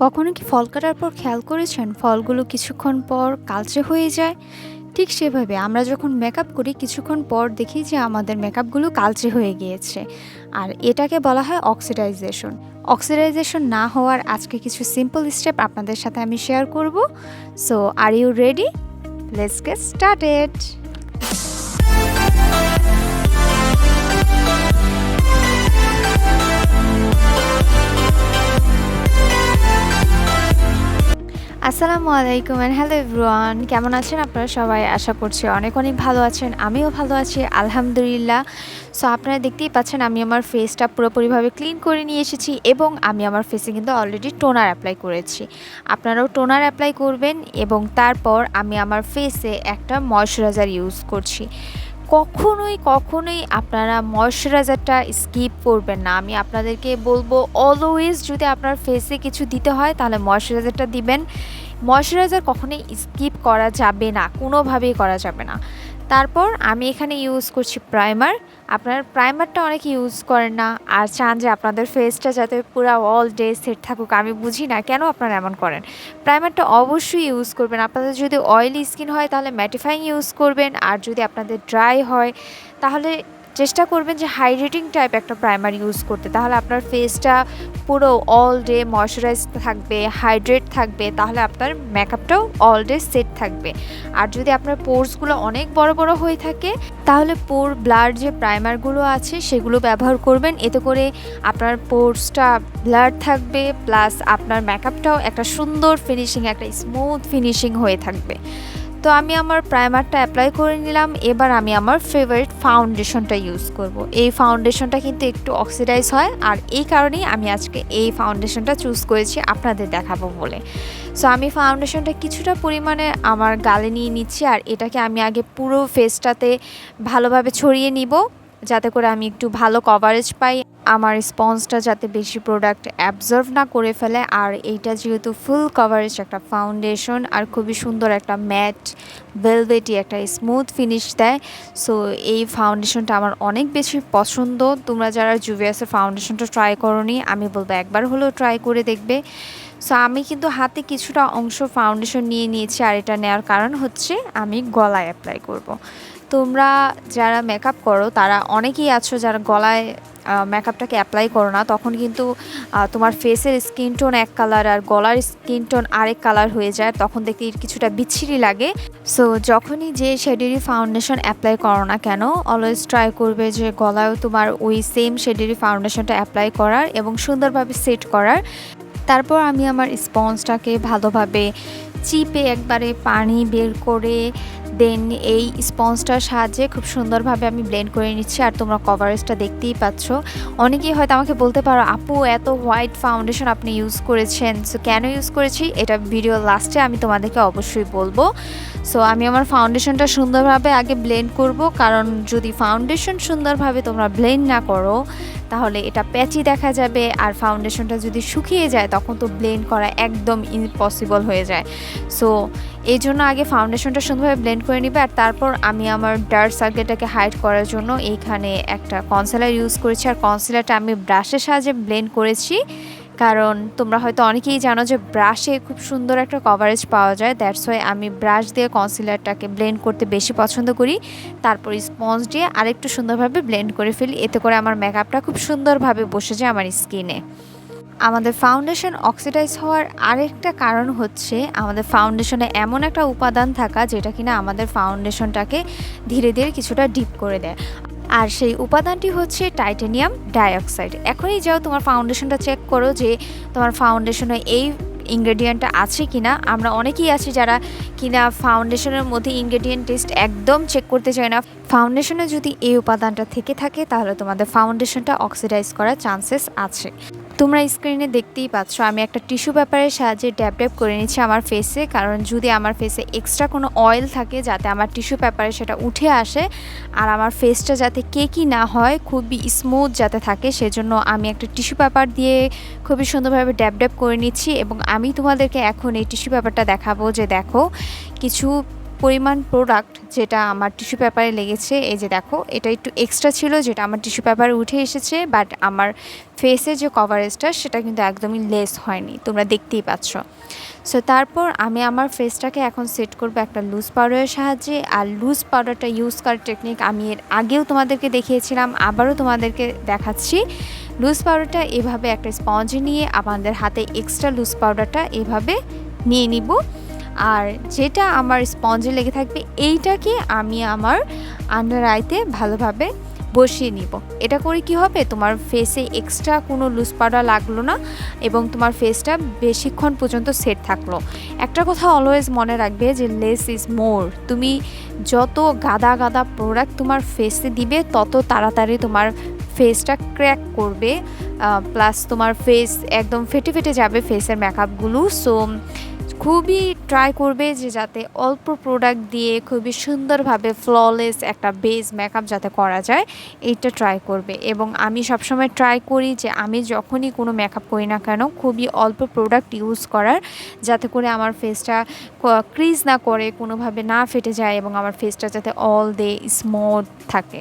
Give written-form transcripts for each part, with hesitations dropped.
কখনো কি ফল কাটার পর খেয়াল করেছেন ফলগুলো কিছুক্ষণ পর কালচে হয়ে যায়? ঠিক সেভাবে আমরা যখন মেকআপ করি কিছুক্ষণ পর দেখি যে আমাদের মেকআপগুলো কালচে হয়ে গিয়েছে। আর এটাকে বলা হয় অক্সিডাইজেশন। অক্সিডাইজেশন না হওয়ার আজকে কিছু সিম্পল স্টেপ আপনাদের সাথে আমি শেয়ার করব। So are you ready? Let's get started. আসসালামু আলাইকুম এন্ড হ্যালো এভরিওয়ান, কেমন আছেন আপনারা সবাই? আশা করছি অনেক অনেক ভালো আছেন। আমিও ভালো আছি আলহামদুলিল্লাহ। সো আপনারা দেখতেই পাচ্ছেন আমি আমার ফেসটা পুরোপুরিভাবে ক্লিন করে নিয়ে এসেছি এবং আমি আমার ফেসে কিন্তু অলরেডি টোনার অ্যাপ্লাই করেছি। আপনারাও টোনার অ্যাপ্লাই করবেন এবং তারপর আমি আমার ফেসে একটা ময়শ্চারাইজার ইউজ করছি। কখনোই আপনারা ময়শ্চারাইজারটা স্কিপ করবেন না। আমি আপনাদেরকে বলবো অলওয়েজ যদি আপনার ফেসে কিছু দিতে হয় তাহলে ময়শ্চারাইজারটা দিবেন। ময়শ্চারাইজার কখনোই স্কিপ করা যাবে না, কোনোভাবেই করা যাবে না। তারপর আমি এখানে ইউজ করছি প্রাইমার। আপনার প্রাইমারটা অনেকে ইউজ করেন না আর চান যে আপনাদের ফেসটা যাতে পুরো অল ডে সেট থাকুক। আমি বুঝি না কেন আপনারা এমন করেন। প্রাইমারটা অবশ্যই ইউজ করবেন। আপনাদের যদি অয়েলি স্কিন হয় তাহলে ম্যাটিফাইং ইউজ করবেন, আর যদি আপনাদের ড্রাই হয় তাহলে চেষ্টা করবেন যে হাইড্রেটিং টাইপ একটা প্রাইমার ইউজ করতে। তাহলে আপনার ফেসটা পুরো অল ডে ময়শ্চারাইজ থাকবে, হাইড্রেট থাকবে, তাহলে আপনার মেকআপটাও অল ডে সেট থাকবে। আর যদি আপনার পোরসগুলো অনেক বড় বড় হয়ে থাকে তাহলে পোর ব্লার যে প্রাইমারগুলো আছে সেগুলো ব্যবহার করবেন। এতে করে আপনার পোরসটা ব্লার থাকবে, প্লাস আপনার মেকআপটাও একটা সুন্দর ফিনিশিং, একটা স্মুথ ফিনিশিং হয়ে থাকবে। তো আমি আমার প্রাইমারটা অ্যাপ্লাই করে নিলাম। এবার আমি আমার ফেভারিট ফাউন্ডেশনটা ইউজ করব। এই ফাউন্ডেশনটা কিন্তু একটু অক্সিডাইজ হয়, আর এই কারণেই আমি আজকে এই ফাউন্ডেশনটা চুজ করেছি আপনাদের দেখাবো বলে। সো আমি ফাউন্ডেশনটা কিছুটা পরিমাণে আমার গালে নিয়ে নিচ্ছি, আর এটাকে আমি আগে পুরো ফেসটাতে ভালোভাবে ছড়িয়ে নিব যাতে করে আমি একটু ভালো কভারেজ পাই, আমার স্পঞ্জটা যাতে বেশি প্রোডাক্ট অ্যাবজর্ভ না করে ফেলে। আর এইটা যেহেতু ফুল কভারেজ একটা ফাউন্ডেশন আর খুবই সুন্দর একটা ম্যাট ভেলভেটি একটা স্মুথ ফিনিশ দেয়, সো এই ফাউন্ডেশনটা আমার অনেক বেশি পছন্দ। তোমরা যারা জুভিয়াসের ফাউন্ডেশনটা ট্রাই করোনি, আমি বলবো একবার হলেও ট্রাই করে দেখবে। সো আমি কিন্তু হাতে কিছুটা অংশ ফাউন্ডেশন নিয়ে নিয়েছি, আর এটা নেওয়ার কারণ হচ্ছে আমি গলায় অ্যাপ্লাই করব। তোমরা যারা মেকআপ করো তারা অনেকেই আছো যারা গলায় মেকআপটাকে অ্যাপ্লাই করো না, তখন কিন্তু তোমার ফেসের স্কিন টোন এক কালার আর গলার স্কিন টোন আরেক কালার হয়ে যায়, তখন দেখতে কিছুটা বিচ্ছিরি লাগে। সো যখনই যে শেডেরই ফাউন্ডেশন অ্যাপ্লাই করো না কেন, অলওয়েজ ট্রাই করবে যে গলায়ও তোমার ওই সেম শেডেরই ফাউন্ডেশনটা অ্যাপ্লাই করার এবং সুন্দরভাবে সেট করার। তারপর আমি আমার স্পঞ্জটাকে ভালোভাবে চিপে একবারে পানি বের করে দেন এই স্পঞ্জটার সাহায্যে খুব সুন্দরভাবে আমি ব্লেন্ড করে নিচ্ছি। আর তোমরা কভারেজটা দেখতেই পাচ্ছ। অনেকেই হয়তো আমাকে বলতে পারো আপু এত হোয়াইট ফাউন্ডেশন আপনি ইউজ করেছেন, সো কেন ইউজ করেছি এটা ভিডিও লাস্টে আমি তোমাদেরকে অবশ্যই বলবো। সো আমি আমার ফাউন্ডেশনটা সুন্দরভাবে আগে ব্লেন্ড করব, কারণ যদি ফাউন্ডেশন সুন্দরভাবে তোমরা ব্লেন্ড না করো তাহলে এটা প্যাচি দেখা যাবে, আর ফাউন্ডেশনটা যদি শুকিয়ে যায় তখন তো ব্লেন্ড করা একদম ইম্পসিবল হয়ে যায়। সো এই জন্য আগে ফাউন্ডেশনটা সুন্দরভাবে ব্লেন্ড করে নিবে। আর তারপর আমি আমার ডার্ক সার্কেলটাকে হাইড করার জন্য এইখানে একটা কনসিলার ইউজ করেছি, আর কনসিলারটা আমি ব্রাশের সাহায্যে ব্লেন্ড করেছি, কারণ তোমরা হয়তো অনেকেই জানো যে ব্রাশে খুব সুন্দর একটা কভারেজ পাওয়া যায়। দ্যাটস ওয়াই আমি ব্রাশ দিয়ে কনসিলারটাকে ব্লেন্ড করতে বেশি পছন্দ করি। তারপর স্পঞ্জ দিয়ে আরেকটু সুন্দরভাবে ব্লেন্ড করে ফেলি, এতে করে আমার মেকআপটা খুব সুন্দরভাবে বসে যায় আমার স্কিনে। আমাদের ফাউন্ডেশন অক্সিডাইজ হওয়ার আরেকটা কারণ হচ্ছে আমাদের ফাউন্ডেশনে এমন একটা উপাদান থাকা যেটা কিনা আমাদের ফাউন্ডেশনটাকে ধীরে ধীরে কিছুটা ডিপ করে দেয়, আর সেই উপাদানটি হচ্ছে টাইটানিয়াম ডাইঅক্সাইড। এখনই যাও তোমার ফাউন্ডেশনটা চেক করো যে তোমার ফাউন্ডেশনে এই ইনগ্রেডিয়েন্টটা আছে কিনা। আমরা অনেকেই আছি যারা কিনা ফাউন্ডেশনের মধ্যে ইনগ্রেডিয়েন্ট টেস্ট একদম চেক করতে চায় না। ফাউন্ডেশনে যদি এই উপাদানটা থেকে থাকে তাহলে তোমাদের ফাউন্ডেশনটা অক্সিডাইজ করার চান্সেস আছে। তোমরা স্ক্রিনে দেখতেই পাচ্ছ আমি একটা টিস্যু পেপারের সাহায্যে ড্যাব ড্যাব করে নিচ্ছি আমার ফেসে, কারণ যদি আমার ফেসে এক্সট্রা কোনো অয়েল থাকে যাতে আমার টিস্যু পেপারে সেটা উঠে আসে, আর আমার ফেসটা যাতে কেকি না হয়, খুবই স্মুথ যাতে থাকে, সেজন্য আমি একটা টিস্যু পেপার দিয়ে খুবই সুন্দরভাবে ড্যাব ড্যাব করে নিচ্ছি। এবং আমি তোমাদেরকে এখন এই টিস্যু পেপারটা দেখাবো যে দেখো কিছু পরিমাণ প্রোডাক্ট যেটা আমার টিস্যু পেপারে লেগেছে, এই যে দেখো এটা একটু এক্সট্রা ছিল যেটা আমার টিস্যু পেপারে উঠে এসেছে, বাট আমার ফেসের যে কভারেজটা সেটা কিন্তু একদমই লেস হয়নি, তোমরা দেখতেই পাচ্ছ। সো তারপর আমি আমার ফেসটাকে এখন সেট করবো একটা লুজ পাউডারের সাহায্যে। আর লুজ পাউডারটা ইউজ করার টেকনিক আমি এর আগেও তোমাদেরকে দেখিয়েছিলাম, আবারও তোমাদেরকে দেখাচ্ছি। লুজ পাউডারটা এভাবে একটা স্পঞ্জ নিয়ে আমাদের হাতে এক্সট্রা লুজ পাউডারটা এভাবে নিয়ে নিব, আর যেটা আমার স্পঞ্জে লেগে থাকবে এইটাকে আমি আমার আন্ডার আইতে ভালোভাবে বসিয়ে নিব। এটা করে কি হবে, তোমার ফেসে এক্সট্রা কোনো লুজ পাউডার লাগলো না এবং তোমার ফেসটা বেশিক্ষণ পর্যন্ত সেট থাকলো। একটা কথা অলওয়েজ মনে রাখবে যে লেস ইজ মোর। তুমি যত গাদা গাদা প্রোডাক্ট তোমার ফেসে দিবে তত তাড়াতাড়ি তোমার ফেসটা ক্র্যাক করবে, প্লাস তোমার ফেস একদম ফেটে ফেটে যাবে ফেসের মেকআপগুলো। সো খুবই ট্রাই করবে যে যাতে অল্প প্রোডাক্ট দিয়ে খুবই সুন্দরভাবে ফ্ললেস একটা বেস মেকআপ যাতে করা যায়, এইটা ট্রাই করবে। এবং আমি সবসময় ট্রাই করি যে আমি যখনই কোনো মেকআপ করি না কেন খুবই অল্প প্রোডাক্ট ইউজ করার, যাতে করে আমার ফেসটা ক্রিজ না করে, কোনোভাবে না ফেটে যায় এবং আমার ফেসটা যাতে অল ডে স্মুথ থাকে।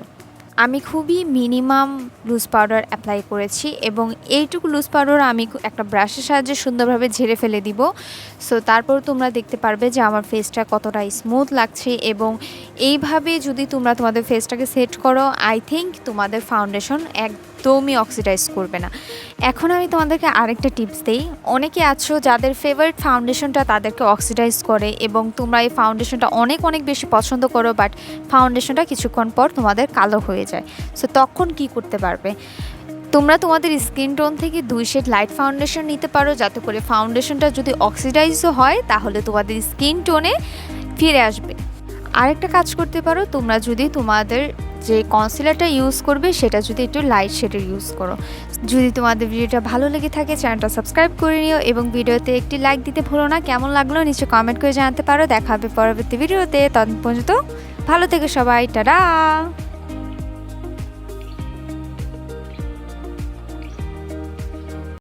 আমি খুবই মিনিমাম লুজ পাউডার অ্যাপ্লাই করেছি এবং এইটুকু লুজ পাউডার আমি একটা ব্রাশের সাহায্যে সুন্দরভাবে ঝেড়ে ফেলে দিব। সো তারপর তোমরা দেখতে পারবে যে আমার ফেসটা কতটা স্মুথ লাগছে। এবং এইভাবে যদি তোমরা তোমাদের ফেসটাকে সেট করো, আই থিঙ্ক তোমাদের ফাউন্ডেশন একদমই অক্সিডাইজ করবে না। এখন আমি তোমাদেরকে আরেকটা টিপস দিই। অনেকে আছো যাদের ফেভারিট ফাউন্ডেশনটা তাদেরকে অক্সিডাইজ করে এবং তোমরা এই ফাউন্ডেশনটা অনেক অনেক বেশি পছন্দ করো, বাট ফাউন্ডেশনটা কিছুক্ষণ পর তোমাদের কালো হয়ে যায়। সো তখন কি করতে পারবে, তোমরা তোমাদের স্কিন টোন থেকে 2 শেড লাইট ফাউন্ডেশন নিতে পারো, যাতে করে ফাউন্ডেশনটা যদি অক্সিডাইজও হয় তাহলে তোমাদের স্কিন টোনে ফিরে আসবে। আরেকটা কাজ করতে পারো, তোমরা যদি তোমাদের যে কনসিলারটা ইউজ করবে সেটা যদি একটু লাইট শেডের ইউজ করো। যদি তোমাদের ভিডিওটা ভালো লেগে থাকে চ্যানেলটা সাবস্ক্রাইব করে নিও এবং ভিডিওতে একটি লাইক দিতে ভুলো না। কেমন লাগলো নিচে কমেন্ট করে জানাতে পারো। দেখা হবে পরবর্তী ভিডিওতে, ততক্ষণ পর্যন্ত ভালো থেকো সবাই, টাটা।